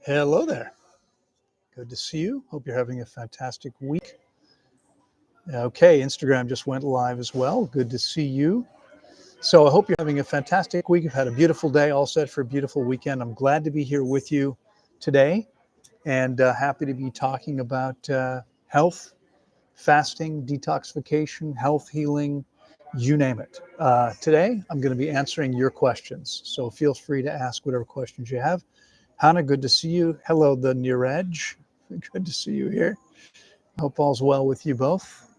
Hello there. Good to see you. Hope you're having a fantastic week. Okay, Instagram just went live as well. Good to see you. So I hope you're having a fantastic week. You've had a beautiful day, all set for a beautiful weekend. I'm glad to be here with you today and happy to be talking about health, fasting, detoxification, health healing, you name it. Today, I'm going to be answering your questions. So feel free to ask whatever questions you have. Hannah, good to see you. Hello, the Neeraj. Good to see you here. Hope all's well with you both.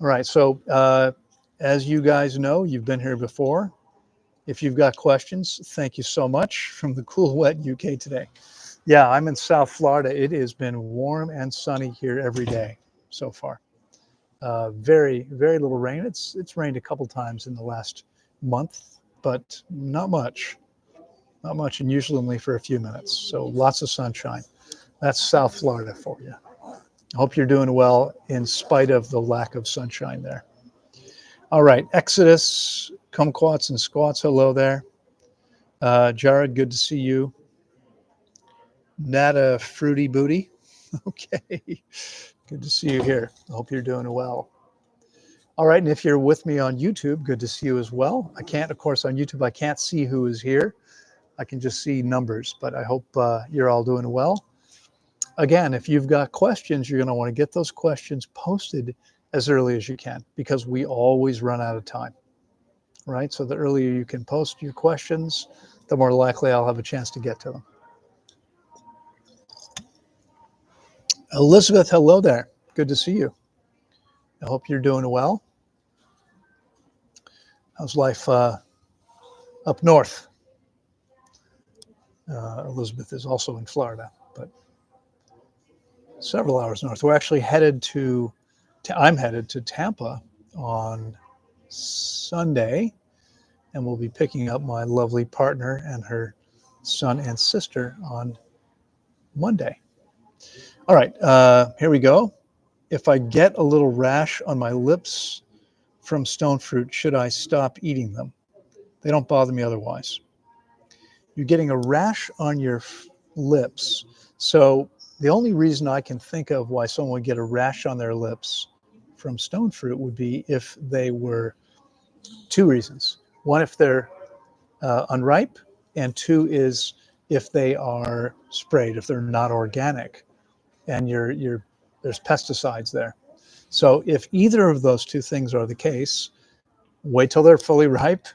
All right, so as you guys know, you've been here before. If you've got questions, thank you so much from the cool, wet UK today. Yeah, I'm in South Florida. It has been warm and sunny here every day so far. Very, very little rain. It's rained a couple times in the last month, but not much. Not much, and usually only for a few minutes. So lots of sunshine. That's South Florida for you. I hope you're doing well in spite of the lack of sunshine there. All right, Exodus, kumquats and squats, hello there. Jared, good to see you. Nata Fruity Booty, okay. Good to see you here. I hope you're doing well. All right, and if you're with me on YouTube, good to see you as well. I can't, of course, on YouTube, I can't see who is here. I can just see numbers, but I hope you're all doing well. Again, if you've got questions, you're going to want to get those questions posted as early as you can because we always run out of time, right? So the earlier you can post your questions, the more likely I'll have a chance to get to them. Elizabeth, hello there. Good to see you. I hope you're doing well. How's life up north? Elizabeth is also in Florida, but several hours north. We're actually headed to, I'm headed to Tampa on Sunday, and we'll be picking up my lovely partner and her son and sister on Monday. All right, here we go. If I get a little rash on my lips from stone fruit, should I stop eating them? They don't bother me otherwise. You're getting a rash on your lips. So the only reason I can think of why someone would get a rash on their lips from stone fruit would be if they were two reasons. One, if they're unripe, and two is if they are sprayed, if they're not organic, and there's pesticides there. So if either of those two things are the case, wait till they're fully ripe,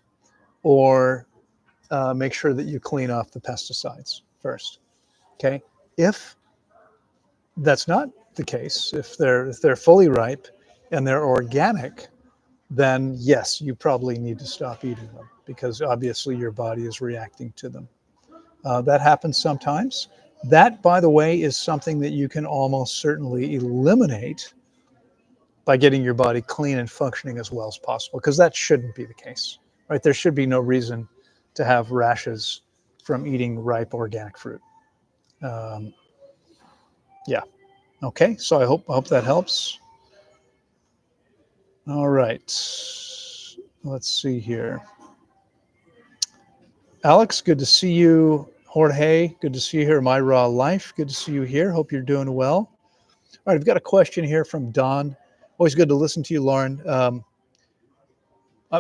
or make sure that you clean off the pesticides first. Okay. If that's not the case, if they're fully ripe and they're organic, then yes, you probably need to stop eating them because obviously your body is reacting to them. That happens sometimes. That, by the way, is something that you can almost certainly eliminate by getting your body clean and functioning as well as possible, because that shouldn't be the case, right? There should be no reason to have rashes from eating ripe organic fruit. Yeah. Okay. So I hope that helps. All right. Let's see here. Alex, good to see you. Jorge, good to see you here. My Raw Life, good to see you here. Hope you're doing well. All right, I've got a question here from Don. Always good to listen to you, Loren.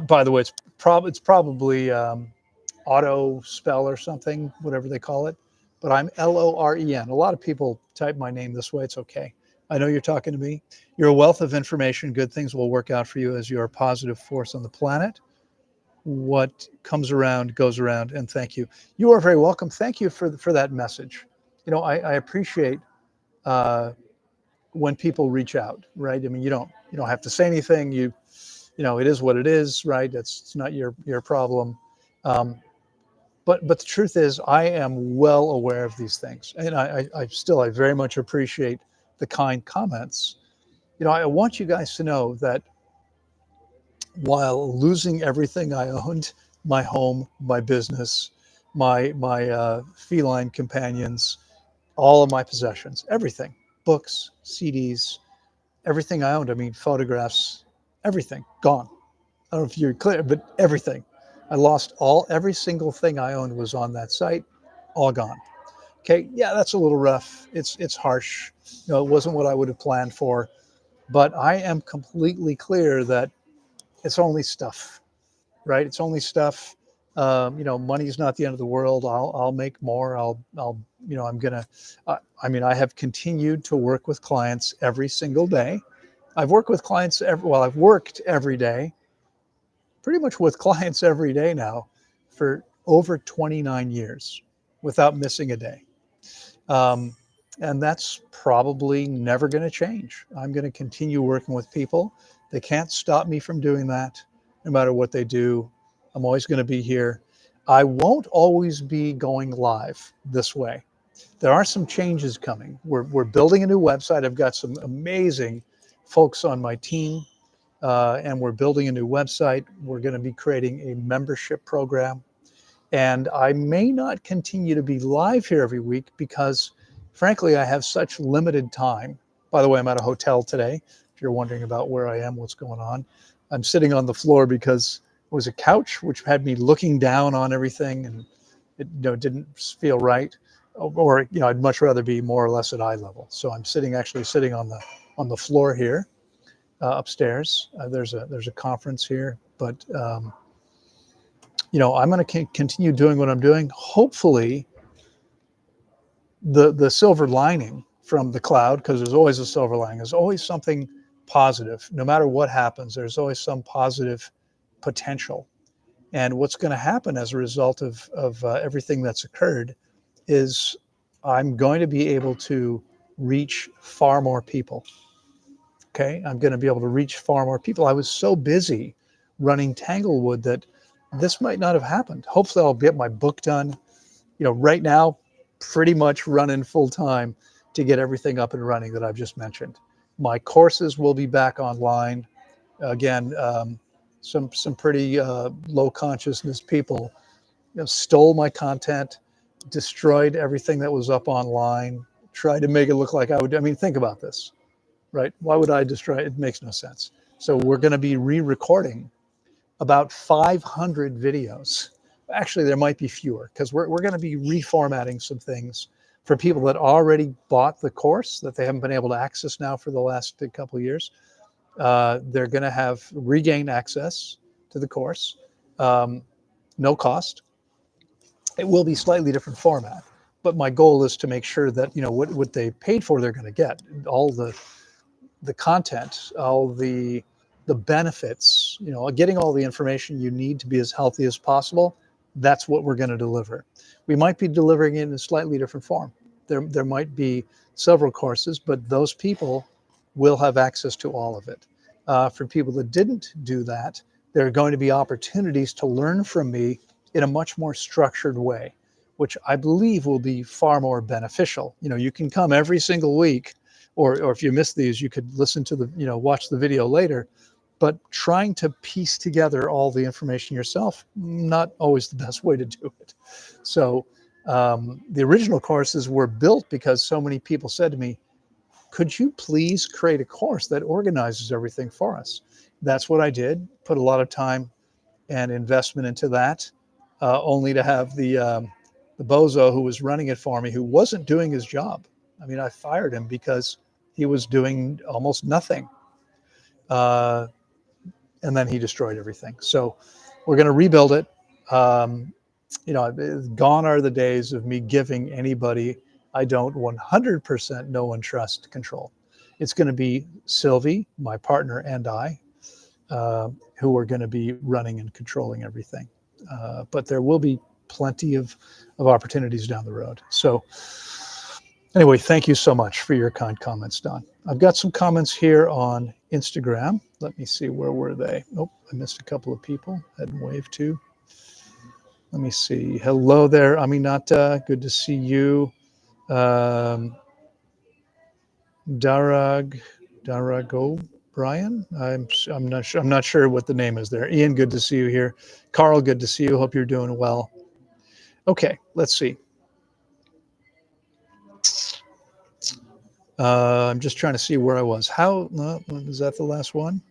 By the way, it's probably auto spell or something, whatever they call it. But I'm Loren. A lot of people type my name this way. It's okay. I know you're talking to me. You're a wealth of information. Good things will work out for you as you're a positive force on the planet. What comes around goes around, and thank you. You are very welcome. Thank you for that message. You know, I appreciate when people reach out, right? I mean, you don't have to say anything. You know, it is what it is, right? It's not your problem. But the truth is, I am well aware of these things, and I very much appreciate the kind comments. You know, I want you guys to know that while losing everything I owned, my home, my business, my feline companions, all of my possessions, everything, books, CDs, everything I owned, I mean, photographs, everything, gone. I don't know if you're clear, but everything. I lost every single thing I owned was on that site, all gone. Okay, yeah, that's a little rough. It's harsh. It wasn't what I would have planned for, but I am completely clear that it's only stuff, right? It's only stuff. Money's not the end of the world. I'll make more. I'm gonna. I have continued to work with clients every single day. I've worked with clients I've worked every day, pretty much with clients every day now, for over 29 years, without missing a day. Um, and that's probably never going to change. I'm going to continue working with people. They can't stop me from doing that, no matter what they do. I'm always going to be here. I won't always be going live this way. There are some changes coming. We're building a new website. I've got some amazing folks on my team, and we're building a new website. We're going to be creating a membership program. And I may not continue to be live here every week because, frankly, I have such limited time. By the way, I'm at a hotel today. If you're wondering about where I am, what's going on, I'm sitting on the floor because it was a couch which had me looking down on everything, and it didn't feel right. Or I'd much rather be more or less at eye level. So I'm actually sitting on the floor here upstairs. There's a conference here, but I'm going to continue doing what I'm doing. Hopefully, the silver lining from the cloud, because there's always a silver lining, there's always something positive. No matter what happens, there's always some positive potential. And what's going to happen as a result of everything that's occurred is I'm going to be able to reach far more people. Okay, I'm going to be able to reach far more people. I was so busy running Tanglewood that this might not have happened. Hopefully, I'll get my book done. Right now, pretty much running full time to get everything up and running that I've just mentioned. My courses will be back online. Again, some pretty low consciousness people stole my content, destroyed everything that was up online, tried to make it look like I would. I mean, think about this, right? Why would I destroy it? It makes no sense. So we're going to be re-recording about 500 videos. Actually, there might be fewer, because we're going to be reformatting some things for people that already bought the course that they haven't been able to access now for the last couple of years. They're going to have regained access to the course, no cost. It will be slightly different format, but my goal is to make sure that what they paid for, they're going to get all the content, all the benefits, getting all the information you need to be as healthy as possible. That's what we're going to deliver. We might be delivering it in a slightly different form. There might be several courses, but those people will have access to all of it. For people that didn't do that, there are going to be opportunities to learn from me in a much more structured way, which I believe will be far more beneficial. You can come every single week, or if you miss these, you could listen to watch the video later. But trying to piece together all the information yourself, not always the best way to do it. So the original courses were built because so many people said to me, could you please create a course that organizes everything for us? That's what I did, put a lot of time and investment into that, only to have the bozo who was running it for me, who wasn't doing his job. I mean, I fired him because he was doing almost nothing. And then he destroyed everything. So we're going to rebuild it. Gone are the days of me giving anybody I don't 100% know and trust control. It's going to be Sylvie, my partner, and I, who are going to be running and controlling everything. But there will be plenty of opportunities down the road. So anyway, thank you so much for your kind comments, Don. I've got some comments here on Instagram. Let me see, where were they? Oh, I missed a couple of people. Hadn't waved to. Let me see. Hello there, Aminata. Good to see you. Darago Brian. I'm not sure what the name is there. Ian, good to see you here. Carl, good to see you. Hope you're doing well. Okay, let's see. I'm just trying to see where I was. Was that the last one?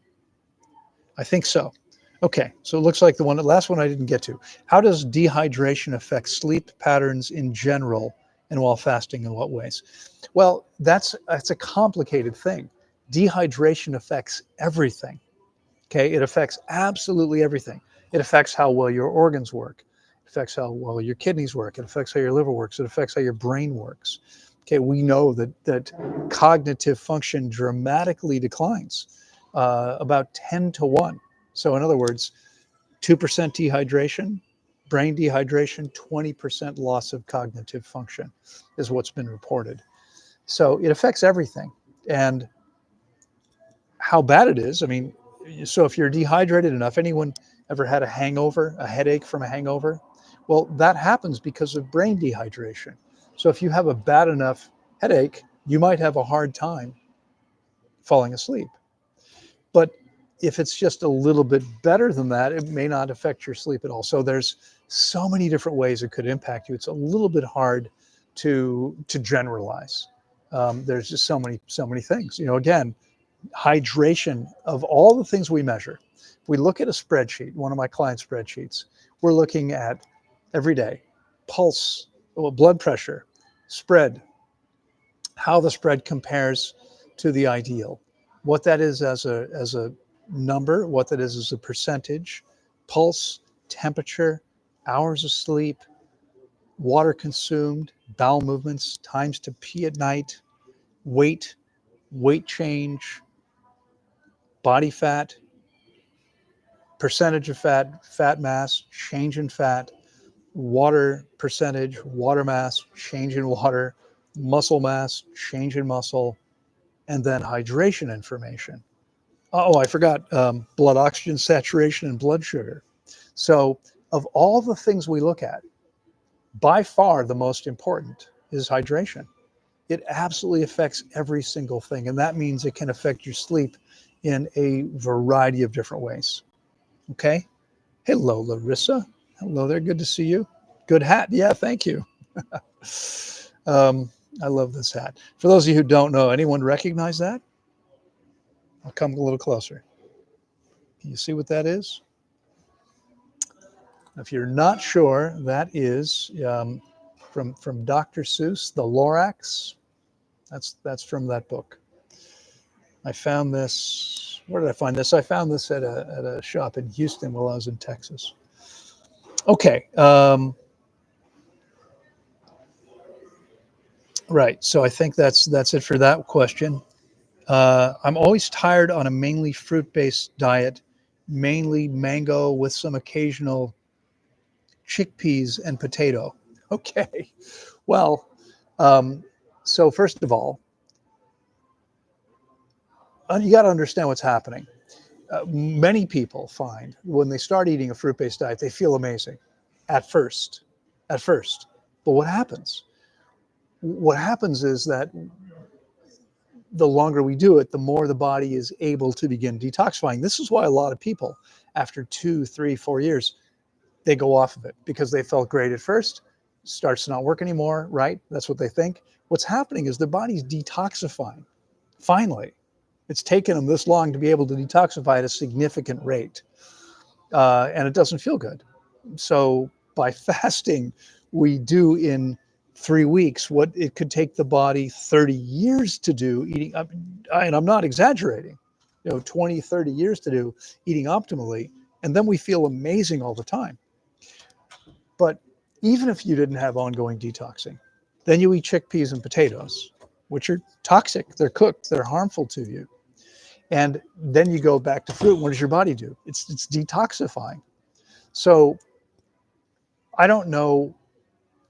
I think so. Okay, so it looks like last one I didn't get to. How does dehydration affect sleep patterns in general And while fasting, in what ways? Well, that's a complicated thing. Dehydration affects everything. Okay, it affects absolutely everything. It affects how well your organs work. It affects how well your kidneys work. It affects how your liver works. It affects how your brain works. Okay, we know that cognitive function dramatically declines, about 10 to 1. So in other words, 2% dehydration, brain dehydration, 20% loss of cognitive function is what's been reported. So it affects everything. And how bad it is, I mean, so if you're dehydrated enough, anyone ever had a hangover, a headache from a hangover? Well, that happens because of brain dehydration. So if you have a bad enough headache, you might have a hard time falling asleep. But if it's just a little bit better than that, it may not affect your sleep at all. So there's so many different ways it could impact you. It's a little bit hard to generalize. There's just so many things. Again, hydration, of all the things we measure, if we look at a spreadsheet, one of my client spreadsheets, we're looking at every day pulse, blood pressure, spread, how the spread compares to the ideal, what that is as a number, what that is as a percentage, pulse, temperature, hours of sleep, water consumed, bowel movements, times to pee at night, weight change, body fat, percentage of fat, fat mass, change in fat, water percentage, water mass, change in water, muscle mass, change in muscle, and then hydration information. Oh, I forgot blood oxygen saturation and blood sugar. So of all the things we look at, by far the most important is hydration. It absolutely affects every single thing. And that means it can affect your sleep in a variety of different ways. Okay. Hello, Larissa. Hello there. Good to see you. Good hat. Yeah, thank you. I love this hat. For those of you who don't know, anyone recognize that? I'll come a little closer. Can you see what that is? If you're not sure, that is from Dr. Seuss, the Lorax. That's from that book. I found this. Where did I find this? I found this at a shop in Houston while I was in Texas. Okay. Right. So I think that's it for that question. I'm always tired on a mainly fruit-based diet, mainly mango with some occasional chickpeas and potato. Okay. Well, so first of all, you got to understand what's happening. Many people find when they start eating a fruit-based diet, they feel amazing at first. But what happens? What happens is that the longer we do it, the more the body is able to begin detoxifying. This is why a lot of people, after 2, 3, 4 years, they go off of it because they felt great at first, starts to not work anymore, right? That's what they think. What's happening is their body's detoxifying. Finally, it's taken them this long to be able to detoxify at a significant rate, and it doesn't feel good. So by fasting, we do in 3 weeks what it could take the body 30 years to do eating, and I'm not exaggerating, 20, 30 years to do eating optimally, and then we feel amazing all the time. But even if you didn't have ongoing detoxing, then you eat chickpeas and potatoes, which are toxic, they're cooked, they're harmful to you. And then you go back to fruit. What does your body do? It's detoxifying. So I don't know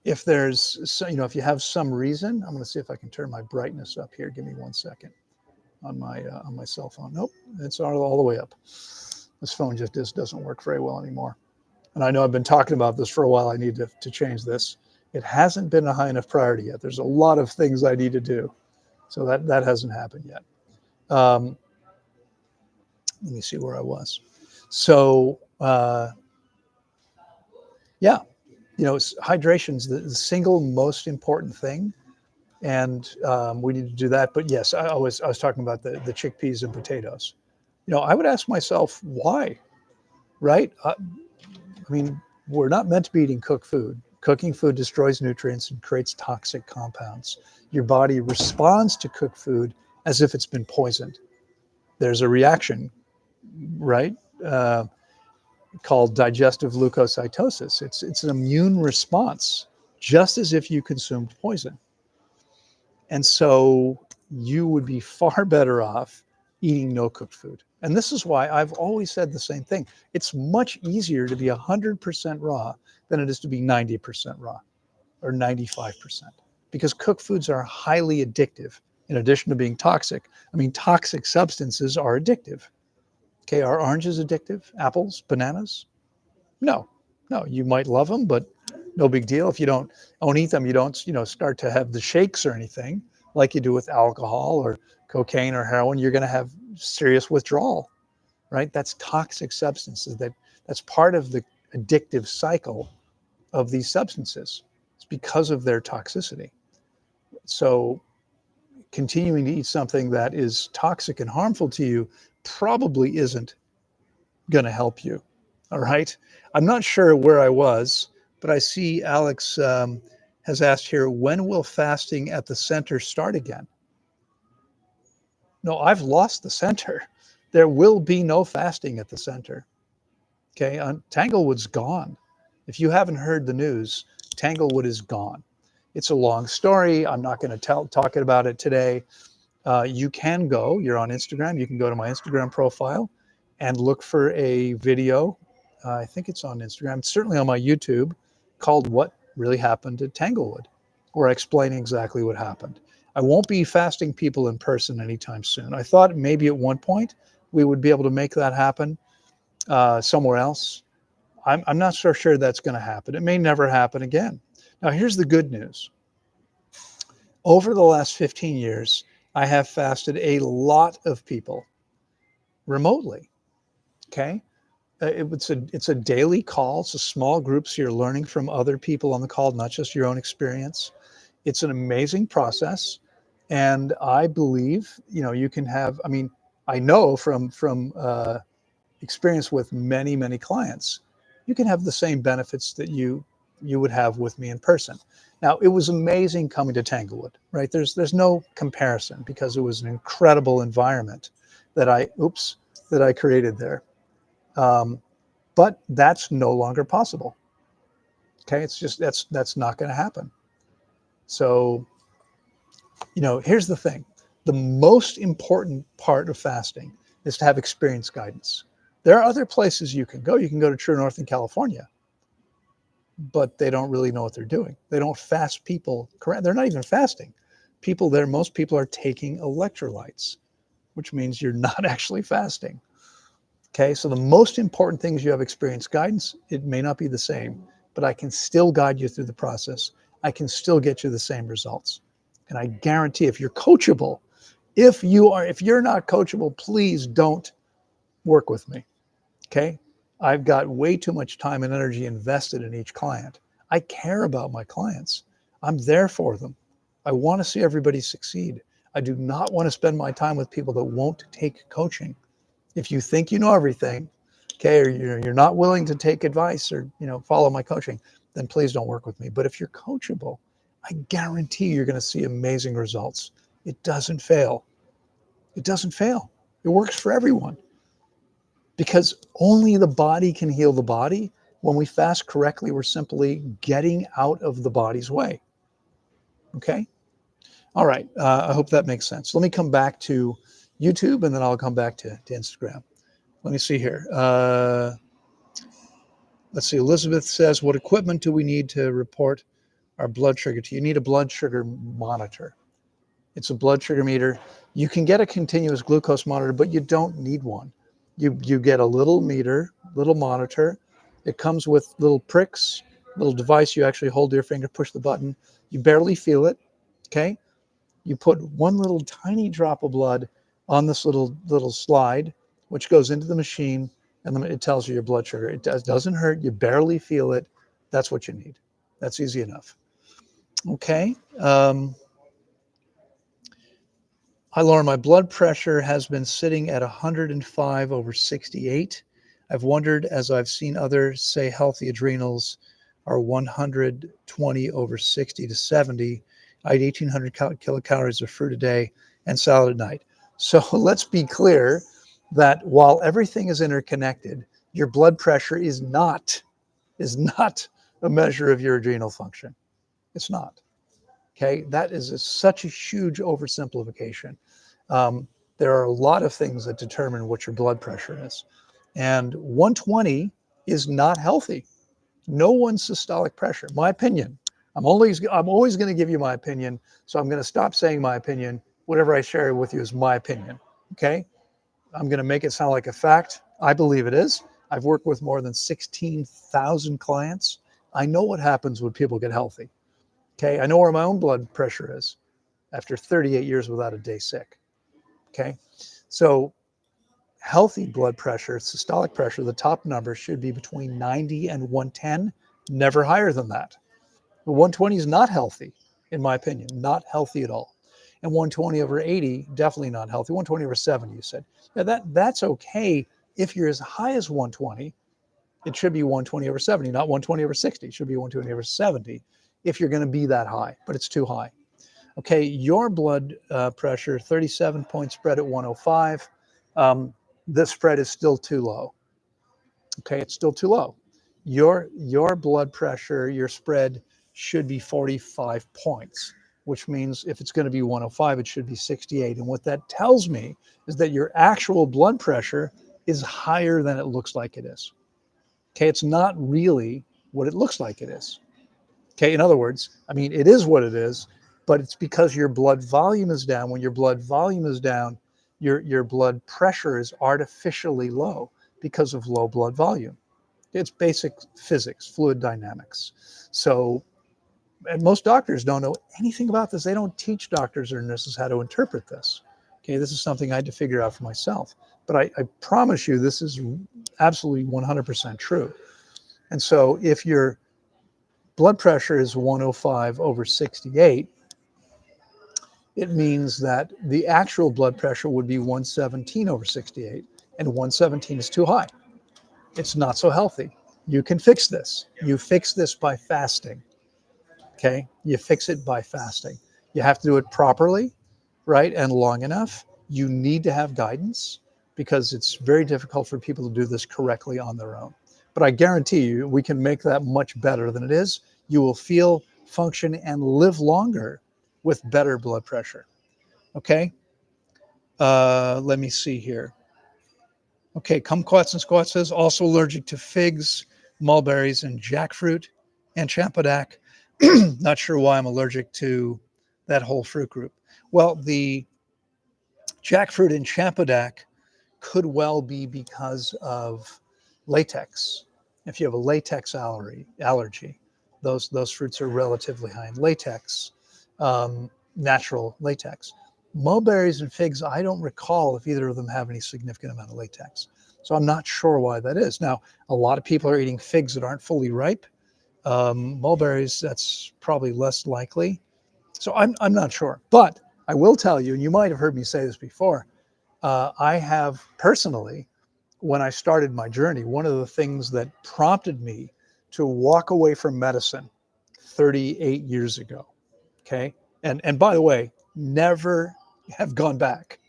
if there's, if you have some reason. I'm going to see if I can turn my brightness up here. Give me 1 second on my cell phone. Nope, it's all the way up. This phone just doesn't work very well anymore. And I know I've been talking about this for a while. I need to change this. It hasn't been a high enough priority yet. There's a lot of things I need to do. So that hasn't happened yet. Let me see where I was. So, yeah, hydration is the single most important thing. And we need to do that. But yes, I was talking about the chickpeas and potatoes. I would ask myself, why, right? I mean, we're not meant to be eating cooked food. Cooking food destroys nutrients and creates toxic compounds. Your body responds to cooked food as if it's been poisoned. There's a reaction, right? Called digestive leukocytosis. It's an immune response, just as if you consumed poison. And so you would be far better off eating no cooked food. And this is why I've always said the same thing. It's much easier to be 100% raw than it is to be 90% raw or 95%, because cooked foods are highly addictive. In addition to being toxic, I mean, toxic substances are addictive. Okay, are oranges addictive? Apples, bananas? No, you might love them, but no big deal. If you don't eat them, you don't, start to have the shakes or anything like you do with alcohol or cocaine or heroin. You're going to have serious withdrawal, right? That's toxic substances. That's part of the addictive cycle of these substances. It's because of their toxicity. So continuing to eat something that is toxic and harmful to you probably isn't going to help you. All right. I'm not sure where I was, but I see Alex has asked here, when will fasting at the center start again? No, I've lost the center. There will be no fasting at the center. Okay. Tanglewood's gone. If you haven't heard the news, Tanglewood is gone. It's a long story. I'm not going to talk about it today. You can go, you're on Instagram, you can go to my Instagram profile and look for a video. I think it's on Instagram, it's certainly on my YouTube, called What Really Happened at Tanglewood, where I explain exactly what happened. I won't be fasting people in person anytime soon. I thought maybe at one point we would be able to make that happen somewhere else. I'm not so sure that's going to happen. It may never happen again. Now, here's the good news. Over the last 15 years, I have fasted a lot of people remotely. Okay. It's a daily call. It's a small group, so you're learning from other people on the call, not just your own experience. It's an amazing process, and I believe you can have. I mean, I know from experience with many clients, you can have the same benefits that you would have with me in person. Now, it was amazing coming to Tanglewood, right? There's no comparison, because it was an incredible environment that I created there. But that's no longer possible. Okay, it's just that's not going to happen. So, here's the thing: the most important part of fasting is to have experience guidance. There are other places you can go. You can go to True North in California, but they don't really know what they're doing. They don't fast people correct. They're not even fasting. People there, most people are taking electrolytes, which means you're not actually fasting. Okay, so the most important thing is you have experience guidance. It may not be the same, but I can still guide you through the process. I can still get you the same results. And I guarantee, if you're coachable, if you're not coachable, please don't work with me. Okay, I've got way too much time and energy invested in each client. I care about my clients. I'm there for them. I want to see everybody succeed. I do not want to spend my time with people that won't take coaching. If you think you know everything, okay, or you're not willing to take advice or follow my coaching, then please don't work with me. But if you're coachable, I guarantee you're going to see amazing results. It doesn't fail. It doesn't fail. It works for everyone, because only the body can heal the body. When we fast correctly, we're simply getting out of the body's way. Okay? All right. I hope that makes sense. Let me come back to YouTube, and then I'll come back to Instagram. Let me see here. Let's see. Elizabeth says, what equipment do we need to report our blood sugar to? You need a blood sugar monitor. It's a blood sugar meter. You can get a continuous glucose monitor, but you don't need one. You get a little meter, little monitor. It comes with little pricks, little device you actually hold to your finger, push the button. You barely feel it, okay? You put one little tiny drop of blood on this little slide, which goes into the machine, and then it tells you your blood sugar. It doesn't hurt. You barely feel it. That's what you need. That's easy enough. Okay. Hi, Loren. My blood pressure has been sitting at 105/68. I've wondered, as I've seen others say healthy adrenals are 120 over 60 to 70. I eat 1,800 kilocalories of fruit a day and salad at night. So let's be clear that while everything is interconnected, your blood pressure is not a measure of your adrenal function. It's not. Okay, that is such a huge oversimplification. There are a lot of things that determine what your blood pressure is, and 120 is not healthy. No one's systolic pressure. My opinion. I'm always going to give you my opinion, so I'm going to stop saying my opinion. Whatever I share with you is my opinion. Okay, I'm going to make it sound like a fact. I believe it is. I've worked with more than 16,000 clients. I know what happens when people get healthy. Okay, I know where my own blood pressure is after 38 years without a day sick. Okay, so healthy blood pressure, systolic pressure, the top number should be between 90 and 110, never higher than that. But 120 is not healthy, in my opinion, not healthy at all. And 120 over 80, definitely not healthy. 120 over 70, you said. Yeah, that's okay if you're as high as 120. It should be 120 over 70, not 120 over 60. It should be 120 over 70 if you're going to be that high, but it's too high. Okay, your blood pressure, 37-point spread at 105. This spread is still too low. Okay, it's still too low. Your blood pressure, your spread should be 45 points, which means if it's going to be 105, it should be 68. And what that tells me is that your actual blood pressure is higher than it looks like it is. Okay, it's not really what it looks like it is. Okay, in other words, I mean, it is what it is, but it's because your blood volume is down. When your blood volume is down, your blood pressure is artificially low because of low blood volume. It's basic physics, fluid dynamics. So, and most doctors don't know anything about this. They don't teach doctors or nurses how to interpret this. Okay, this is something I had to figure out for myself. But I promise you, this is absolutely 100% true. And so if your blood pressure is 105 over 68, it means that the actual blood pressure would be 117 over 68, and 117 is too high. It's not so healthy. You can fix this. You fix this by fasting. Okay, you fix it by fasting. You have to do it properly, right, and long enough. You need to have guidance because it's very difficult for people to do this correctly on their own. But I guarantee you, we can make that much better than it is. You will feel, function, and live longer with better blood pressure. Okay, let me see here. Okay, Kumquats and Squat says also allergic to figs, mulberries, and jackfruit and champodak. Not sure why I'm allergic to that whole fruit group. Well, the jackfruit and champodak could well be because of latex. If you have a latex allergy, those fruits are relatively high in latex, natural latex. Mulberries and figs, I don't recall if either of them have any significant amount of latex. So I'm not sure why that is. Now, a lot of people are eating figs that aren't fully ripe. Mulberries, that's probably less likely. So I'm not sure. But I will tell you, and you might have heard me say this before, I have personally, when I started my journey, one of the things that prompted me to walk away from medicine 38 years ago, okay? And by the way, never have gone back.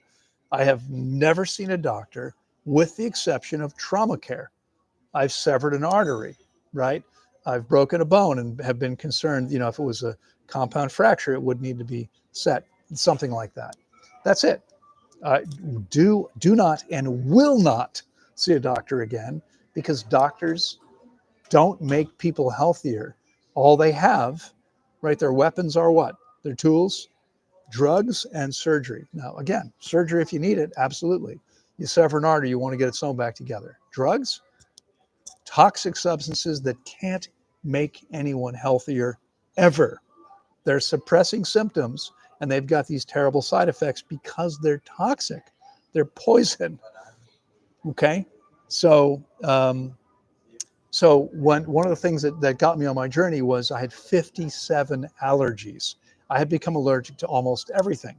I have never seen a doctor with the exception of trauma care. I've severed an artery, right? I've broken a bone and have been concerned, if it was a compound fracture, it would need to be set, something like that. That's it. Do not and will not see a doctor again because doctors don't make people healthier. All they have, right, their weapons are what? Their tools, drugs, and surgery. Now, again, surgery if you need it, absolutely. You sever an artery, you want to get it sewn back together. Drugs, toxic substances that can't make anyone healthier ever. They're suppressing symptoms, and they've got these terrible side effects because they're toxic. They're poison. Okay, so one of the things that got me on my journey was I had 57 allergies. I had become allergic to almost everything: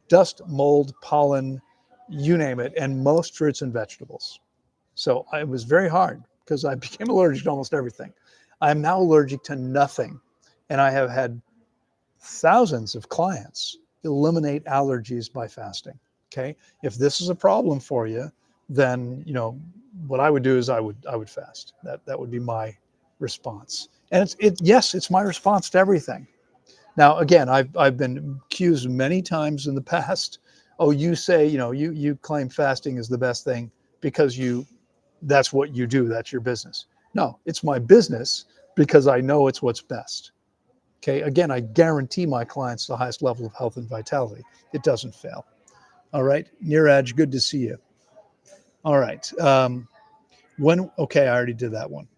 dust, mold, pollen, you name it, and most fruits and vegetables. So it was very hard because I became allergic to almost everything. I'm now allergic to nothing. And I have had thousands of clients eliminate allergies by fasting. Okay. If this is a problem for you, then, what I would do is I would fast. That would be my response. And yes, it's my response to everything. Now, again, I've been accused many times in the past. Oh, you say, you claim fasting is the best thing because that's what you do. That's your business. No, it's my business because I know it's what's best. Okay. Again, I guarantee my clients the highest level of health and vitality. It doesn't fail. All right. Neeraj, good to see you. All right. Okay, I already did that one.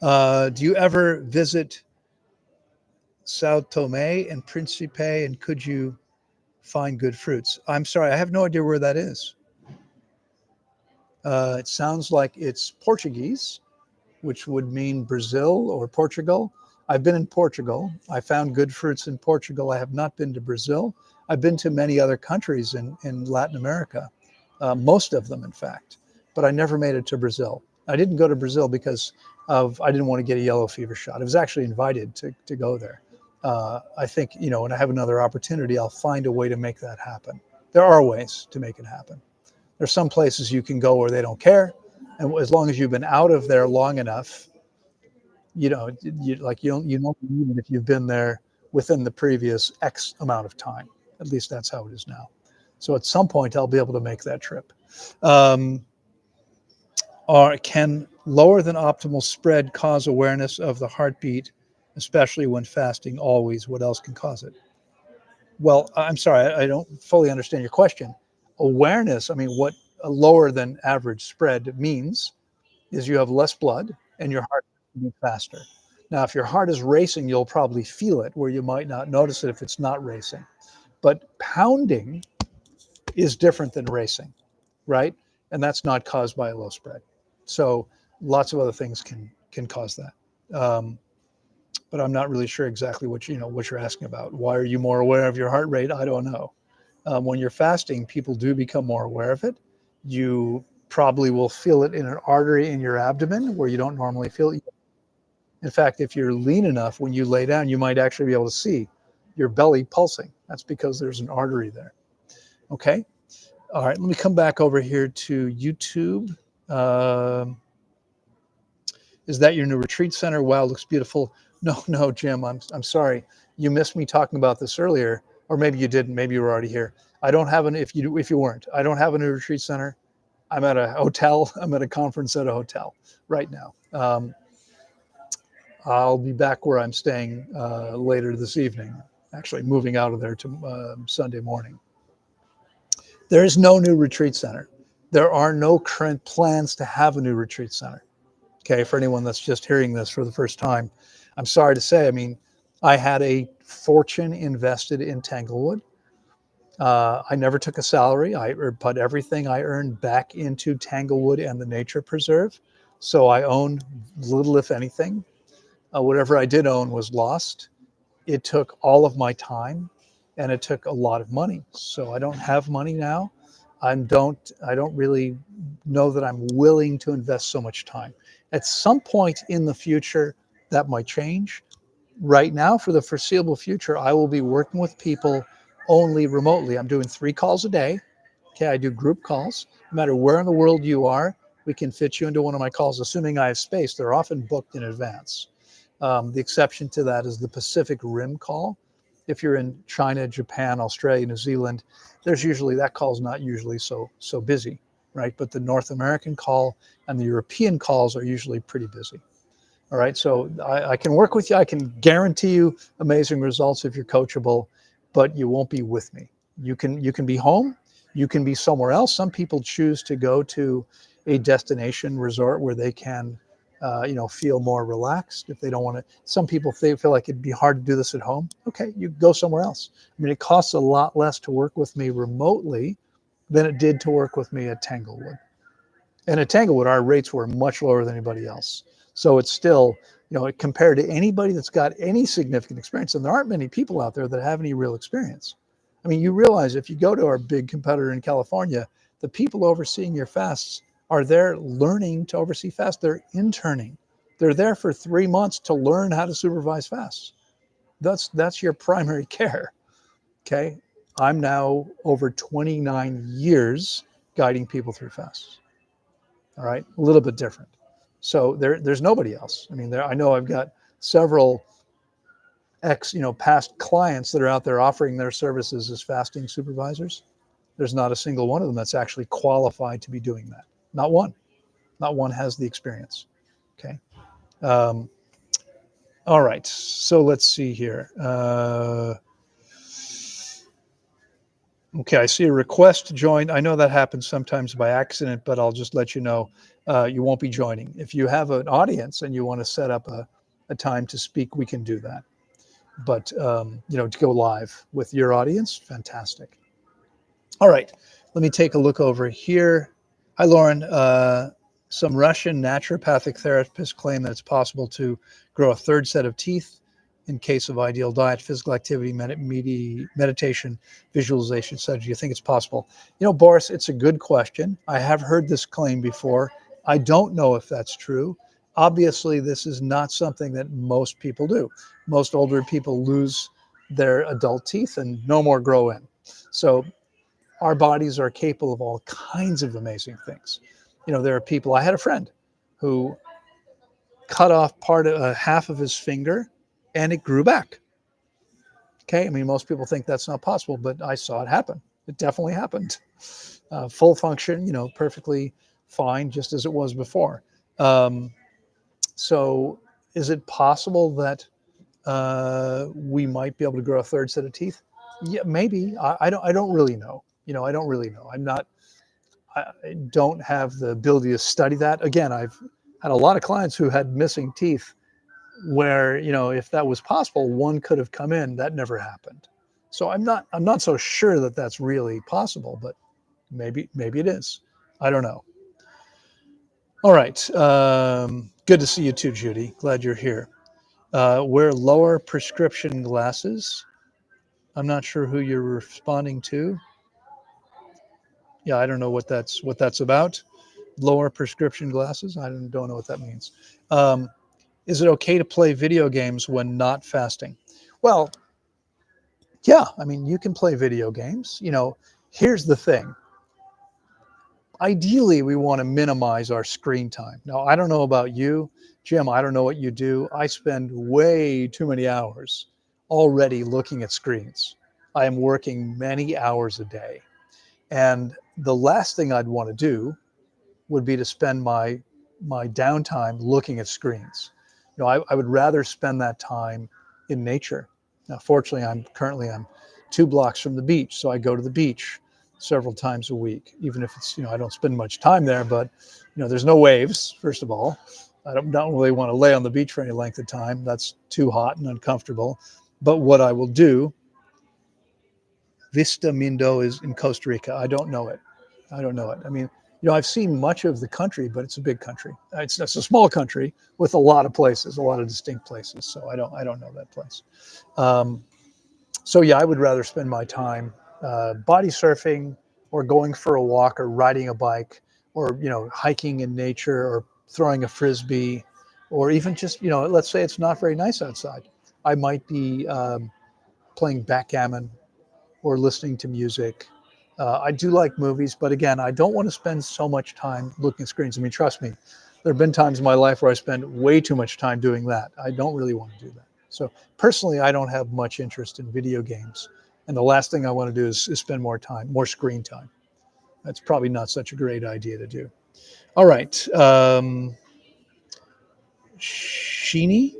Do you ever visit Sao Tome and Principe, and could you find good fruits? I'm sorry, I have no idea where that is. It sounds like it's Portuguese, which would mean Brazil or Portugal. I've been in Portugal. I found good fruits in Portugal. I have not been to Brazil. I've been to many other countries in Latin America, most of them, in fact, but I never made it to Brazil. I didn't go to Brazil because I didn't want to get a yellow fever shot. I was actually invited to go there. I think, when I have another opportunity, I'll find a way to make that happen. There are ways to make it happen. There's some places you can go where they don't care. And as long as you've been out of there long enough, you don't need it if you've been there within the previous X amount of time. At least that's how it is now. So at some point, I'll be able to make that trip. Or can lower than optimal spread cause awareness of the heartbeat, especially when fasting always? What else can cause it? Well, I'm sorry, I don't fully understand your question. Awareness, I mean, what a lower than average spread means is you have less blood and your heart will beat faster. Now, if your heart is racing, you'll probably feel it where you might not notice it if it's not racing. But pounding is different than racing, right? And that's not caused by a low spread. So lots of other things can cause that. But I'm not really sure exactly what you're asking about. Why are you more aware of your heart rate? I don't know. When you're fasting, people do become more aware of it. You probably will feel it in an artery in your abdomen where you don't normally feel it. In fact, if you're lean enough, when you lay down, you might actually be able to see your belly pulsing. That's because there's an artery there. Okay. All right. Let me come back over here to YouTube. Is that your new retreat center? Wow, looks beautiful. No, Jim, I'm sorry. You missed me talking about this earlier, or maybe you didn't. Maybe you were already here. I don't have if you weren't, I don't have a new retreat center. I'm at a hotel. I'm at a conference at a hotel right now. I'll be back where I'm staying later this evening, actually moving out of there to Sunday morning. There is no new retreat center. There are no current plans to have a new retreat center. Okay, for anyone that's just hearing this for the first time, I'm sorry to say, I mean, I had a fortune invested in Tanglewood. I never took a salary. I put everything I earned back into Tanglewood and the nature preserve. So I owned little, if anything. Whatever I did own was lost. It took all of my time and it took a lot of money. So I don't have money now. I don't really know that I'm willing to invest so much time. At some point in the future, that might change. Right now, for the foreseeable future, I will be working with people only remotely. I'm doing 3 calls a day. Okay, I do group calls. No matter where in the world you are, we can fit you into one of my calls, assuming I have space. They're often booked in advance. The exception to that is the Pacific Rim call. If you're in China, Japan, Australia, New Zealand, there's usually, that call is not usually so busy, right? But the North American call and the European calls are usually pretty busy. All right, so I can work with you. I can guarantee you amazing results if you're coachable, but you won't be with me. You can be home, you can be somewhere else. Some people choose to go to a destination resort where they can feel more relaxed if they don't want to. Some people, they feel like it'd be hard to do this at home. Okay, you go somewhere else. I mean, it costs a lot less to work with me remotely than it did to work with me at Tanglewood. And at Tanglewood, our rates were much lower than anybody else. So it's still, compared to anybody that's got any significant experience, and there aren't many people out there that have any real experience. I mean, you realize if you go to our big competitor in California, the people overseeing your fasts are there learning to oversee fasts. They're interning. They're there for 3 months to learn how to supervise fasts. That's your primary care. Okay. I'm now over 29 years guiding people through fasts. All right. A little bit different. So there's nobody else. I mean, I know I've got several past clients that are out there offering their services as fasting supervisors. There's not a single one of them that's actually qualified to be doing that. Not one. Not one has the experience. Okay. All right. So let's see here. Okay, I see a request to join. I know that happens sometimes by accident, but I'll just let you know you won't be joining. If you have an audience and you want to set up a time to speak, we can do that. But to go live with your audience, fantastic. All right, let me take a look over here. Hi, Loren. Some Russian naturopathic therapists claim that it's possible to grow a third set of teeth in case of ideal diet, physical activity, meditation, visualization, etc. Do you think it's possible? Boris, it's a good question. I have heard this claim before. I don't know if that's true. Obviously, this is not something that most people do. Most older people lose their adult teeth and no more grow in. So our bodies are capable of all kinds of amazing things. There are people, I had a friend who cut off half of his finger and it grew back. Okay, I mean, most people think that's not possible, but I saw it happen. It definitely happened. Full function, perfectly fine, just as it was before. So is it possible that we might be able to grow a third set of teeth? Yeah, maybe. I don't really know. I don't really know. I don't have the ability to study that. Again, I've had a lot of clients who had missing teeth where, if that was possible, one could have come in. That never happened. So I'm not so sure that that's really possible, but maybe it is. I don't know. All right. Good to see you too, Judy. Glad you're here. Wear lower prescription glasses. I'm not sure who you're responding to. Yeah, I don't know what that's about. Lower prescription glasses. I don't know what that means. Is it okay to play video games when not fasting? Well, yeah, I mean, you can play video games. Here's the thing. Ideally, we want to minimize our screen time. Now, I don't know about you, Jim. I don't know what you do. I spend way too many hours already looking at screens. I am working many hours a day. And the last thing I'd want to do would be to spend my downtime looking at screens. I would rather spend that time in nature. Now, fortunately, I'm 2 blocks from the beach, so I go to the beach several times a week, even if it's, I don't spend much time there, but, there's no waves, first of all. I don't really want to lay on the beach for any length of time. That's too hot and uncomfortable. But what I will do, Vista Mindo is in Costa Rica. I don't know it. I mean, I've seen much of the country, but it's a big country. It's a small country with a lot of places, a lot of distinct places. So I don't know that place. So yeah, I would rather spend my time body surfing or going for a walk or riding a bike or, hiking in nature or throwing a frisbee or even just, let's say it's not very nice outside. I might be playing backgammon or listening to music. I do like movies, but again, I don't want to spend so much time looking at screens. I mean, trust me, there have been times in my life where I spend way too much time doing that. I don't really want to do that. So personally, I don't have much interest in video games. And the last thing I want to do is spend more screen time. That's probably not such a great idea to do. All right. Shaney,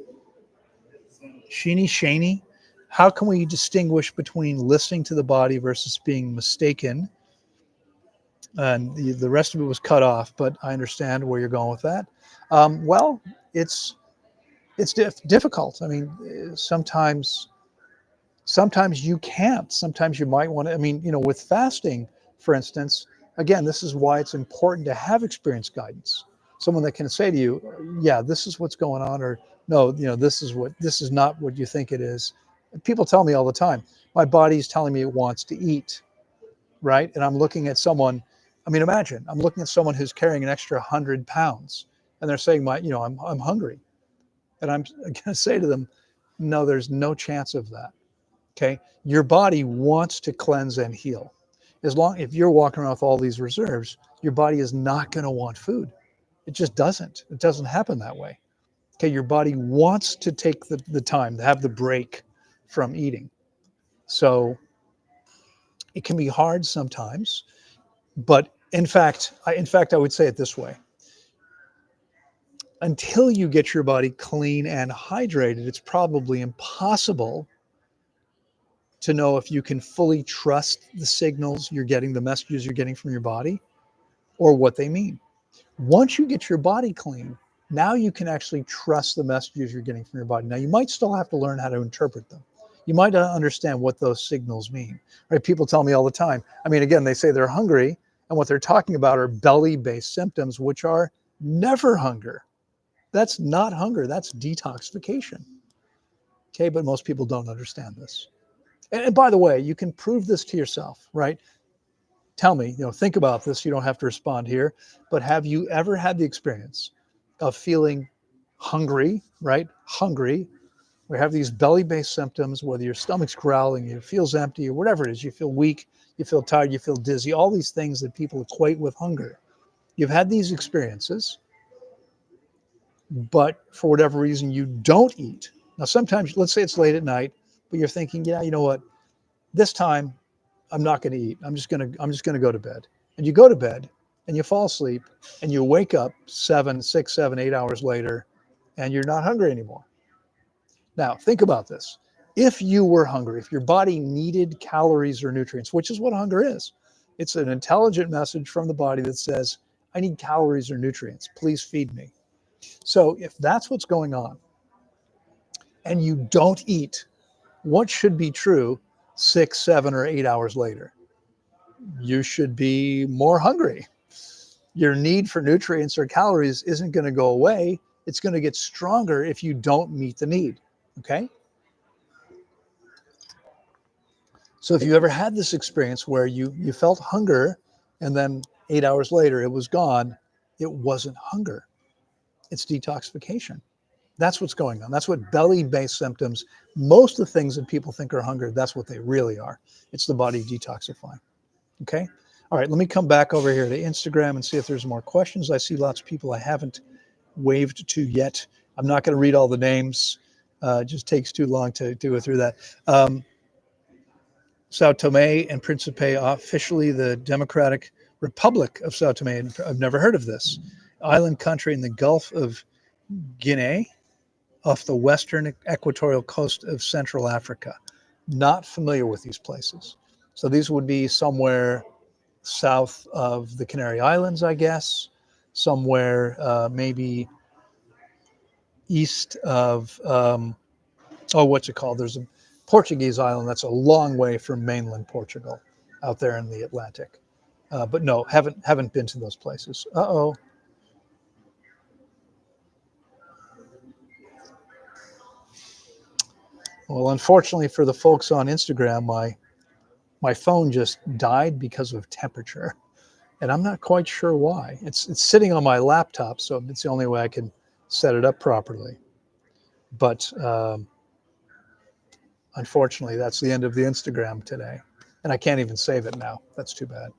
how can we distinguish between listening to the body versus being mistaken? And the rest of it was cut off, but I understand where you're going with that. Well, it's difficult. I mean, sometimes you can't. Sometimes you might want to. I mean, with fasting, for instance, again, this is why it's important to have experienced guidance. Someone that can say to you, yeah, this is what's going on, or no, this is not what you think it is. People tell me all the time, my body's telling me it wants to eat, right? And I'm looking at someone, I mean, imagine, I'm looking at someone who's carrying an extra 100 pounds and they're saying I'm hungry. And I'm going to say to them, no, there's no chance of that. Okay. Your body wants to cleanse and heal. If you're walking around with all these reserves, your body is not going to want food. It just doesn't. It doesn't happen that way. Okay. Your body wants to take the time to have the break from eating. So it can be hard sometimes, but in fact, I would say it this way. Until you get your body clean and hydrated, it's probably impossible to know if you can fully trust the signals you're getting, the messages you're getting from your body, or what they mean. Once you get your body clean, now you can actually trust the messages you're getting from your body. Now, you might still have to learn how to interpret them. You might not understand what those signals mean, right? People tell me all the time. I mean, again, they say they're hungry, and what they're talking about are belly-based symptoms, which are never hunger. That's not hunger, that's detoxification. Okay, but most people don't understand this. And by the way, you can prove this to yourself, right? Tell me, think about this. You don't have to respond here, but have you ever had the experience of feeling hungry, right? Hungry. We have these belly-based symptoms, whether your stomach's growling, it feels empty, or whatever it is. You feel weak, you feel tired, you feel dizzy, all these things that people equate with hunger. You've had these experiences, but for whatever reason, you don't eat. Now, sometimes, let's say it's late at night, but you're thinking, yeah, you know what? This time, I'm not going to eat. I'm just going to go to bed. And you go to bed and you fall asleep and you wake up 6, 7, 8 hours later and you're not hungry anymore. Now, think about this. If you were hungry, if your body needed calories or nutrients, which is what hunger is, it's an intelligent message from the body that says, I need calories or nutrients. Please feed me. So if that's what's going on and you don't eat, what should be true 6, 7, or 8 hours later? You should be more hungry. Your need for nutrients or calories isn't going to go away. It's going to get stronger if you don't meet the need. Okay? So if you ever had this experience where you felt hunger and then 8 hours later it was gone, it wasn't hunger. It's detoxification. That's what's going on. That's what belly-based symptoms, most of the things that people think are hunger, that's what they really are. It's the body detoxifying. Okay. All right. Let me come back over here to Instagram and see if there's more questions. I see lots of people I haven't waved to yet. I'm not going to read all the names. It just takes too long to go through that. Sao Tome and Principe, officially the Democratic Republic of Sao Tome. I've never heard of this. Island country in the Gulf of Guinea, off the western equatorial coast of Central Africa. Not familiar with these places. So these would be somewhere south of the Canary Islands, I guess, somewhere maybe east of, what's it called? There's a Portuguese island that's a long way from mainland Portugal out there in the Atlantic. But no, haven't been to those places. Uh-oh. Well, unfortunately for the folks on Instagram, my phone just died because of temperature, and I'm not quite sure why. It's sitting on my laptop, so it's the only way I can set it up properly. But unfortunately, that's the end of the Instagram today, and I can't even save it now. That's too bad.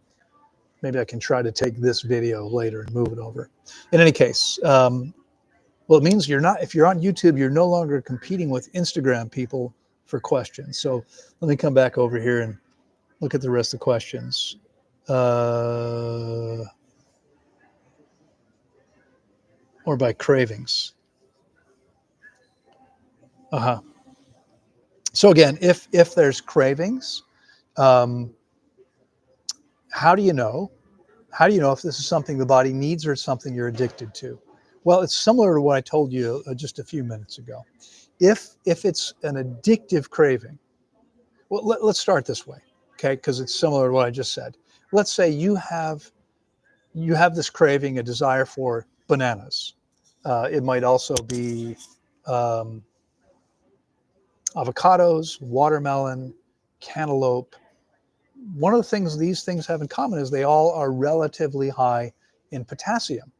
Maybe I can try to take this video later and move it over. In any case, well, it means if you're on YouTube, you're no longer competing with Instagram people for questions. So let me come back over here and look at the rest of the questions. Or by cravings. So again, if there's cravings, how do you know? How do you know if this is something the body needs or something you're addicted to? Well, it's similar to what I told you just a few minutes ago. If it's an addictive craving, well, let's start this way, okay? Because it's similar to what I just said. Let's say you have this craving, a desire for bananas. It might also be avocados, watermelon, cantaloupe. One of the things these things have in common is they all are relatively high in potassium.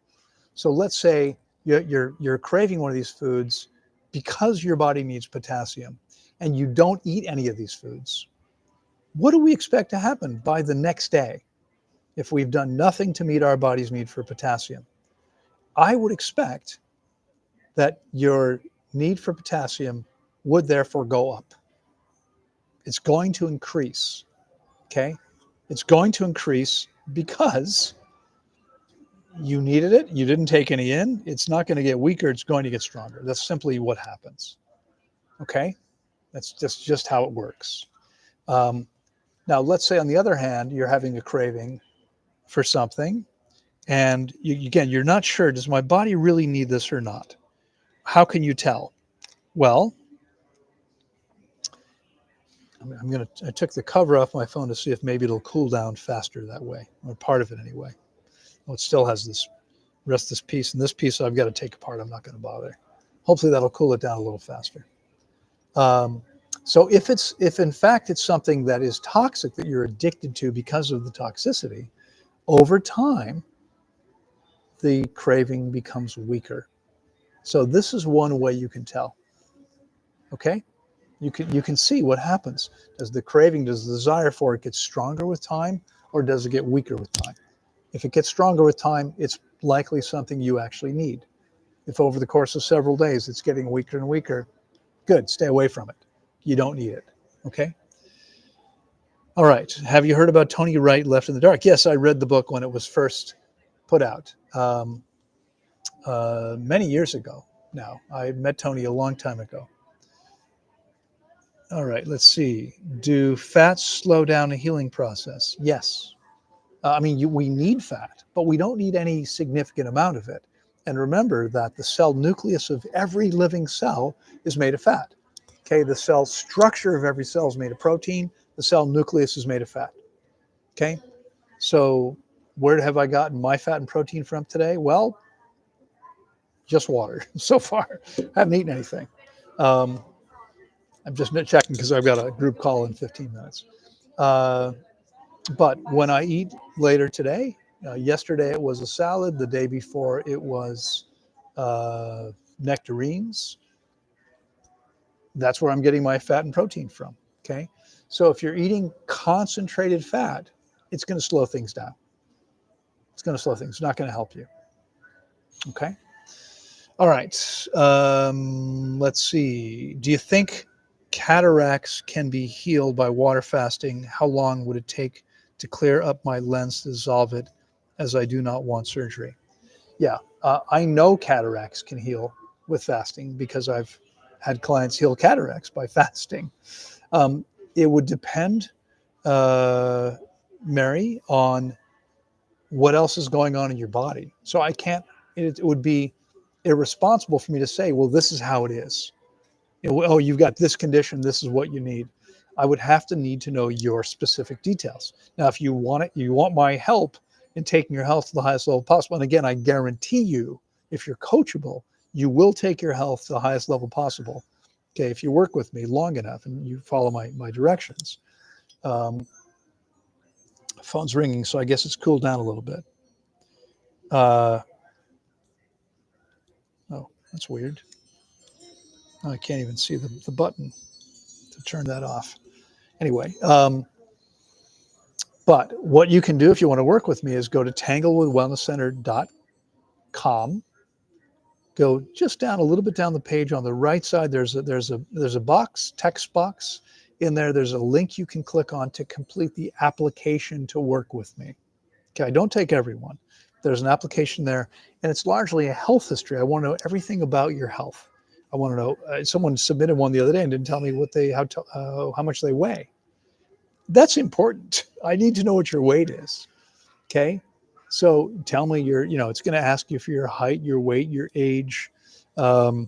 So let's say you're craving one of these foods because your body needs potassium and you don't eat any of these foods, what do we expect to happen by the next day if we've done nothing to meet our body's need for potassium? I would expect that your need for potassium would therefore go up. It's going to increase, okay? It's going to increase because you needed it. You didn't take any in. It's not going to get weaker. It's going to get stronger. That's simply what happens, okay? That's just how it works. Now, let's say on the other hand, you're having a craving for something and again, you're not sure, does my body really need this or not? How can you tell? Well, I took the cover off my phone to see if maybe it'll cool down faster that way, or part of it anyway. Well, it still has this piece, and this piece I've got to take apart. I'm not going to bother. Hopefully that'll cool it down a little faster. So if in fact it's something that is toxic that you're addicted to because of the toxicity, over time, the craving becomes weaker. So this is one way you can tell, okay? You can see what happens. Does the desire for it get stronger with time, or does it get weaker with time? If it gets stronger with time, it's likely something you actually need. If over the course of several days it's getting weaker and weaker, good, stay away from it. You don't need it, okay? All right, have you heard about Tony Wright, Left in the Dark? Yes, I read the book when it was first put out many years ago now. I met Tony a long time ago. All right, let's see. Do fats slow down a healing process? Yes. We need fat, but we don't need any significant amount of it. And remember that the cell nucleus of every living cell is made of fat. Okay, the cell structure of every cell is made of protein. The cell nucleus is made of fat. Okay, so where have I gotten my fat and protein from today? Well, just water so far. I haven't eaten anything. I'm just checking because I've got a group call in 15 minutes. But when I eat later today, yesterday it was a salad. The day before it was nectarines. That's where I'm getting my fat and protein from, okay? So if you're eating concentrated fat, it's going to slow things down. It's going to slow things. It's not going to help you, okay? All right, let's see. Do you think cataracts can be healed by water fasting? How long would it take to clear up my lens to dissolve it, as I do not want surgery? Yeah, I know cataracts can heal with fasting because I've had clients heal cataracts by fasting. It would depend, Mary, on what else is going on in your body. So I can't, it would be irresponsible for me to say, well, this is how it is. Oh, you've got this condition, this is what you need. I would have to need to know your specific details. Now, if you want it, you want my help in taking your health to the highest level possible. And again, I guarantee you, if you're coachable, you will take your health to the highest level possible. Okay, if you work with me long enough and you follow my directions. Phone's ringing, so I guess it's cooled down a little bit. Oh, that's weird. I can't even see the button to turn that off. Anyway, but what you can do if you want to work with me is go to tanglewoodwellnesscenter.com. Go just down a little bit down the page on the right side. There's a box, text box in there. There's a link you can click on to complete the application to work with me. Okay, I don't take everyone. There's an application there, and it's largely a health history. I want to know everything about your health. I want to know. Someone submitted one the other day and didn't tell me how much they weigh. That's important. I need to know what your weight is. Okay. So tell me it's going to ask you for your height, your weight, your age, a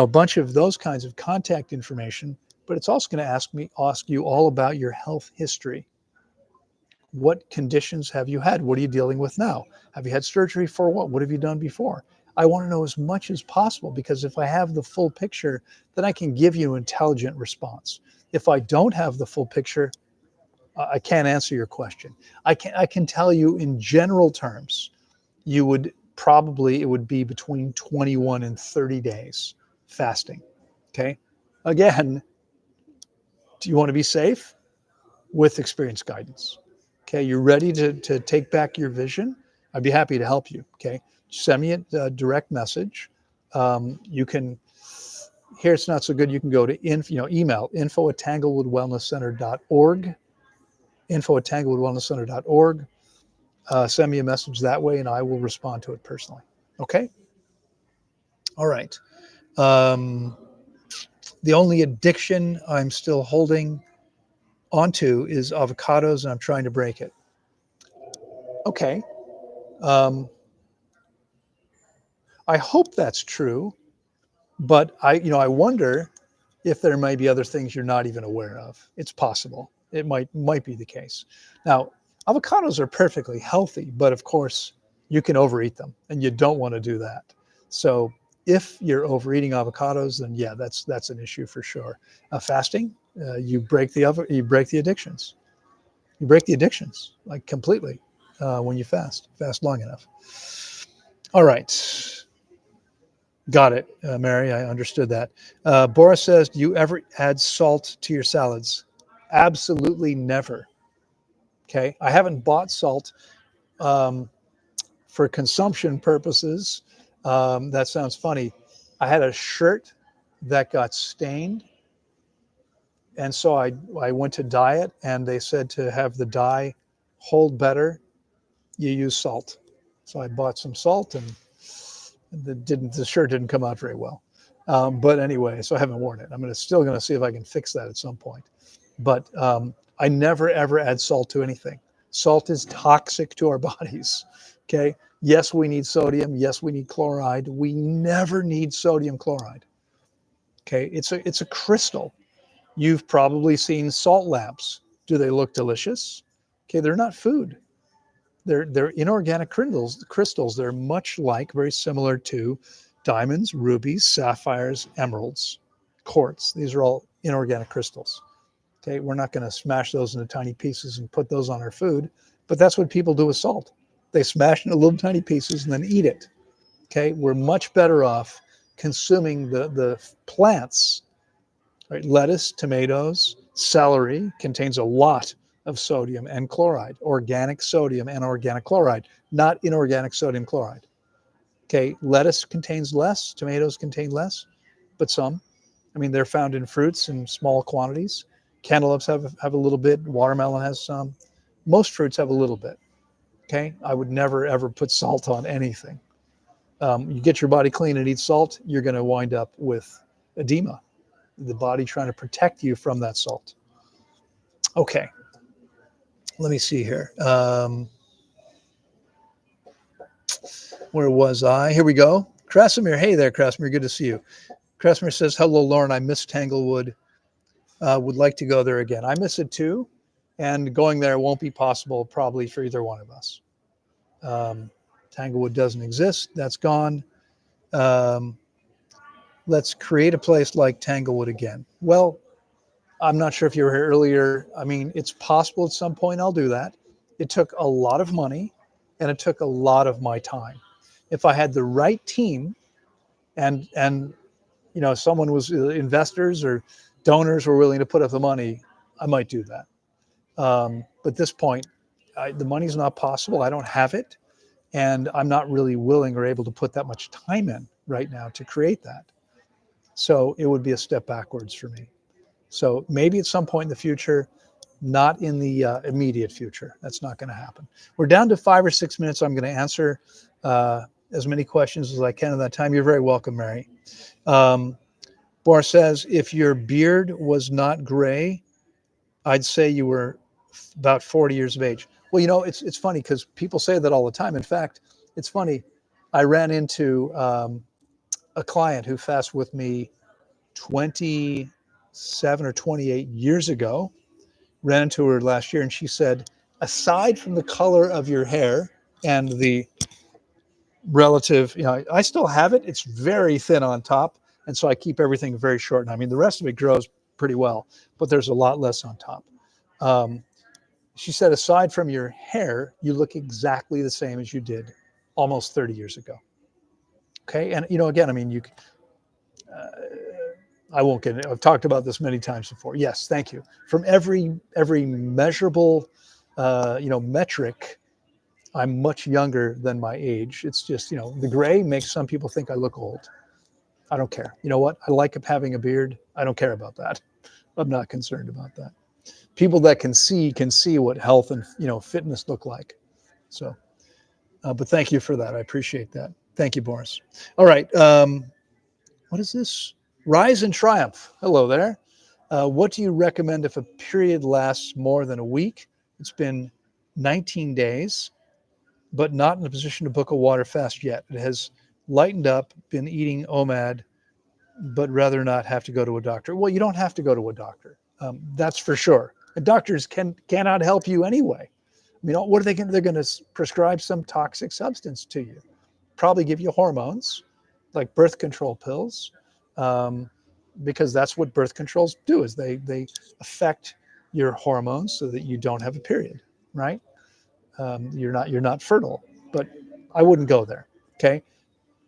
bunch of those kinds of contact information, but it's also going to ask you all about your health history. What conditions have you had? What are you dealing with now? Have you had surgery for what? What have you done before? I want to know as much as possible, because if I have the full picture, then I can give you an intelligent response. If I don't have the full picture, I can't answer your question. I can tell you in general terms, it would be between 21 and 30 days fasting. Okay. Again, do you want to be safe? With experience guidance. Okay. You're ready to take back your vision? I'd be happy to help you. Okay. Send me a direct message. You can, here it's not so good. You can go to email info@tanglewoodwellnesscenter.org, info@tanglewoodwellnesscenter.org. Send me a message that way and I will respond to it personally. Okay. All right. The only addiction I'm still holding onto is avocados, and I'm trying to break it. Okay. Um, I hope that's true, but I wonder if there might be other things you're not even aware of. It's possible. It might be the case. Now, avocados are perfectly healthy, but of course, you can overeat them, and you don't want to do that. So, if you're overeating avocados, then yeah, that's an issue for sure. Fasting, you break the addictions. You break the addictions like completely when you fast long enough. All right. Got it, Mary. I understood that. Boris says, do you ever add salt to your salads? Absolutely never. Okay. I haven't bought salt for consumption purposes. That sounds funny. I had a shirt that got stained. And so I went to dye it, and they said to have the dye hold better, you use salt. So I bought some salt, and the shirt didn't come out very well. But anyway, so I haven't worn it. I'm still going to see if I can fix that at some point. But I never ever add salt to anything. Salt is toxic to our bodies. Okay. Yes, we need sodium. Yes, we need chloride. We never need sodium chloride. Okay. It's a crystal. You've probably seen salt lamps. Do they look delicious? Okay, they're not food. They're inorganic crystals. They're much like, very similar to diamonds, rubies, sapphires, emeralds, quartz. These are all inorganic crystals. Okay, we're not going to smash those into tiny pieces and put those on our food, but that's what people do with salt. They smash it into little tiny pieces and then eat it. Okay, we're much better off consuming the plants. Right? Lettuce, tomatoes, celery contains a lot of sodium and chloride, organic sodium and organic chloride, not inorganic sodium chloride. Okay, lettuce contains less, tomatoes contain less, but some. I mean, they're found in fruits in small quantities. Cantaloupes have a little bit, watermelon has some. Most fruits have a little bit. Okay, I would never ever put salt on anything. You get your body clean and eat salt, you're going to wind up with edema, the body trying to protect you from that salt. Okay, let me see here. Where was I? Here we go. Krasimir, hey there, Krasimir, good to see you. Krasimir says, hello, Loren, I miss Tanglewood. Would like to go there again. I miss it too, and going there won't be possible probably for either one of us. Tanglewood doesn't exist. That's gone. Let's create a place like Tanglewood again. Well, I'm not sure if you were here earlier. I mean, it's possible at some point I'll do that. It took a lot of money and it took a lot of my time. If I had the right team and someone was investors or donors were willing to put up the money, I might do that. But at this point, the money's not possible. I don't have it. And I'm not really willing or able to put that much time in right now to create that. So it would be a step backwards for me. So maybe at some point in the future, not in the immediate future. That's not going to happen. We're down to 5 or 6 minutes. I'm going to answer as many questions as I can in that time. You're very welcome, Mary. Boris says, if your beard was not gray, I'd say you were about 40 years of age. Well, it's funny because people say that all the time. In fact, it's funny. I ran into a client who fasted with me 27 or 28 years ago. Ran into her last year, and she said, aside from the color of your hair and the relative, I still have it. It's very thin on top, and so I keep everything very short. And I mean, the rest of it grows pretty well, but there's a lot less on top. She said, aside from your hair, you look exactly the same as you did almost 30 years ago. Okay. And, again, I mean, I won't get it. I've talked about this many times before. Yes, thank you. From every measurable, metric, I'm much younger than my age. It's just, the gray makes some people think I look old. I don't care. You know what? I like having a beard. I don't care about that. I'm not concerned about that. People that can see what health and fitness look like. So, but thank you for that. I appreciate that. Thank you, Boris. All right. What is this? Rise and Triumph. Hello there. What do you recommend if a period lasts more than a week? It's been 19 days, but not in a position to book a water fast yet. It has lightened up, been eating OMAD, but rather not have to go to a doctor. Well, you don't have to go to a doctor. That's for sure. And doctors cannot help you anyway. I mean, what are they going to? They're going to prescribe some toxic substance to you, probably give you hormones, like birth control pills, because that's what birth controls do. Is they affect your hormones so that you don't have a period, right? You're not fertile. But I wouldn't go there. Okay,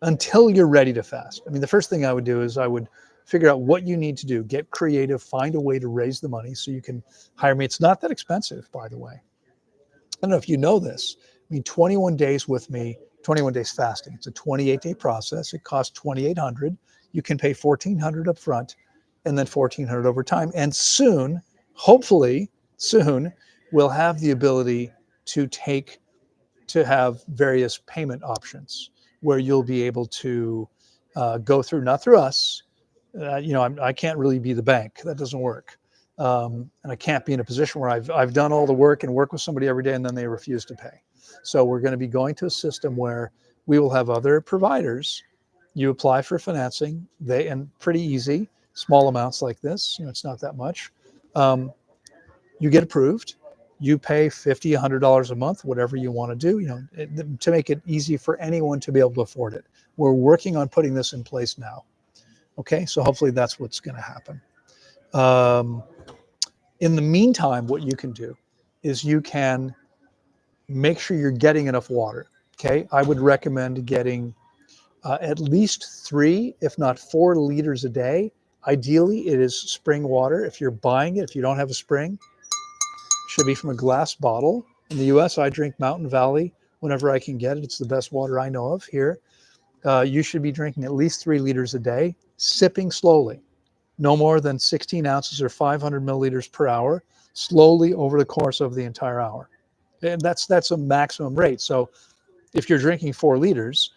until you're ready to fast. I mean, the first thing I would do is I would figure out what you need to do, get creative, find a way to raise the money so you can hire me. It's not that expensive, by the way. I don't know if you know this. I mean, 21 days with me, 21 days fasting. It's a 28-day process. It costs $2,800. You can pay $1,400 up front and then $1,400 over time. And soon, hopefully soon, we'll have the ability to have various payment options where you'll be able to go through, not through us. I can't really be the bank. That doesn't work. And I can't be in a position where I've done all the work and work with somebody every day and then they refuse to pay. So we're going to be going to a system where we will have other providers. You apply for financing, and pretty easy, small amounts like this. It's not that much. You get approved. You pay $50, $100 a month, whatever you want to do, to make it easy for anyone to be able to afford it. We're working on putting this in place now. Okay, so hopefully that's what's going to happen. In the meantime, what you can do is you can make sure you're getting enough water. Okay, I would recommend getting at least 3, if not 4 liters a day. Ideally, it is spring water. If you're buying it, if you don't have a spring, should be from a glass bottle. In the US, I drink Mountain Valley whenever I can get it. It's the best water I know of here. You should be drinking at least 3 liters a day, sipping slowly, no more than 16 ounces or 500 milliliters per hour, slowly over the course of the entire hour. And that's a maximum rate. So if you're drinking 4 liters,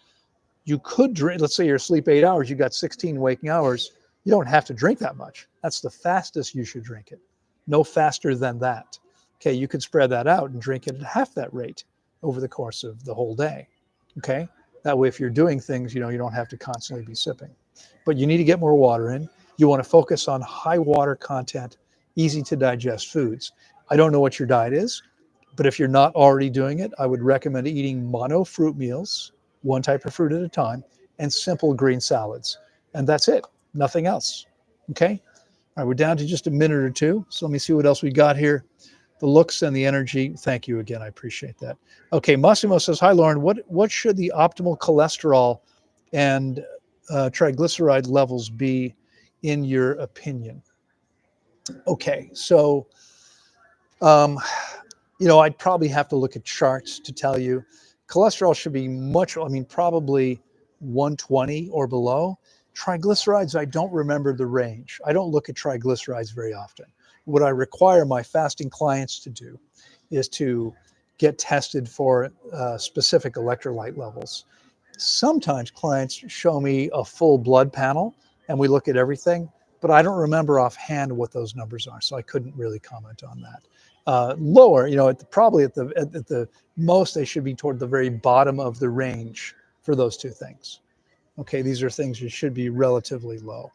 you could drink, let's say you're asleep 8 hours, you got 16 waking hours. You don't have to drink that much. That's the fastest you should drink it. No faster than that. Okay, you could spread that out and drink it at half that rate over the course of the whole day. Okay, that way if you're doing things, you don't have to constantly be sipping. But you need to get more water in. You want to focus on high water content, easy to digest foods. I don't know what your diet is, but if you're not already doing it, I would recommend eating mono fruit meals, one type of fruit at a time, and simple green salads. And that's it, nothing else. Okay, all right, we're down to just a minute or two. So let me see what else we got here. The looks and the energy. Thank you again. I appreciate that. Okay, Massimo says, hi, Loren. What should the optimal cholesterol and triglyceride levels be in your opinion? Okay, so, I'd probably have to look at charts to tell you. Cholesterol should be probably 120 or below. Triglycerides, I don't remember the range. I don't look at triglycerides very often. What I require my fasting clients to do is to get tested for specific electrolyte levels. Sometimes clients show me a full blood panel and we look at everything, but I don't remember offhand what those numbers are, so I couldn't really comment on that. Lower, probably at the most, they should be toward the very bottom of the range for those two things. Okay, these are things that should be relatively low.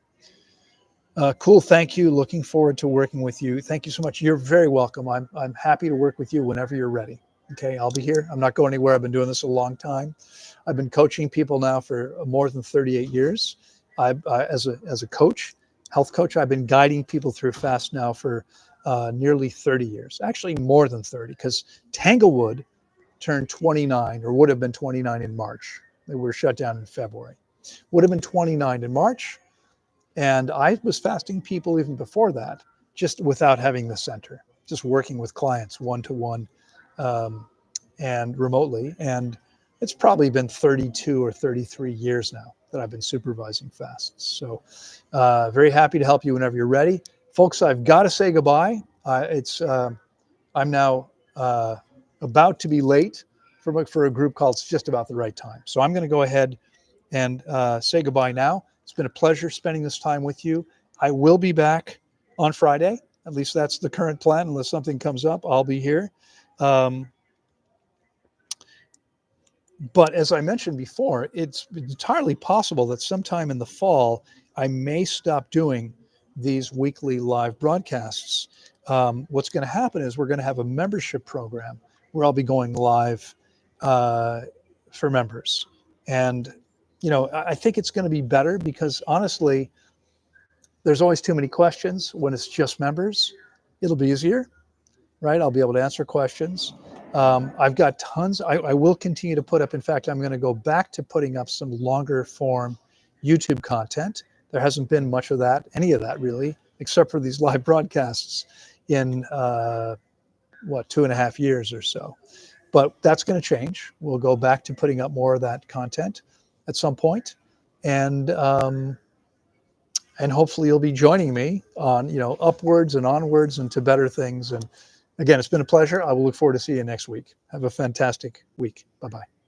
Cool, thank you. Looking forward to working with you. Thank you so much. You're very welcome. I'm happy to work with you whenever you're ready. Okay, I'll be here. I'm not going anywhere. I've been doing this a long time. I've been coaching people now for more than 38 years. As a coach, health coach, I've been guiding people through fast now for nearly 30 years. Actually, more than 30, because Tanglewood turned 29, or would have been 29 in March. They were shut down in February. Would have been 29 in March. And I was fasting people even before that, just without having the center, just working with clients one-to-one and remotely. And it's probably been 32 or 33 years now that I've been supervising fasts. So very happy to help you whenever you're ready. Folks, I've got to say goodbye. I'm now about to be late for a group called It's Just About the Right Time. So I'm going to go ahead and say goodbye now. It's been a pleasure spending this time with you. I will be back on Friday. At least that's the current plan. Unless something comes up, I'll be here. But as I mentioned before, it's entirely possible that sometime in the fall, I may stop doing these weekly live broadcasts. What's going to happen is we're going to have a membership program where I'll be going live for members. And, I think it's going to be better because honestly, there's always too many questions when it's just members. It'll be easier, right? I'll be able to answer questions. I've got tons. I will continue to put up. In fact, I'm going to go back to putting up some longer form YouTube content. There hasn't been much of that, any of that really, except for these live broadcasts in 2.5 years or so. But that's going to change. We'll go back to putting up more of that content at some point, and hopefully you'll be joining me on upwards and onwards and to better things. And again, it's been a pleasure. I will look forward to seeing you next week. Have a fantastic week. Bye-bye.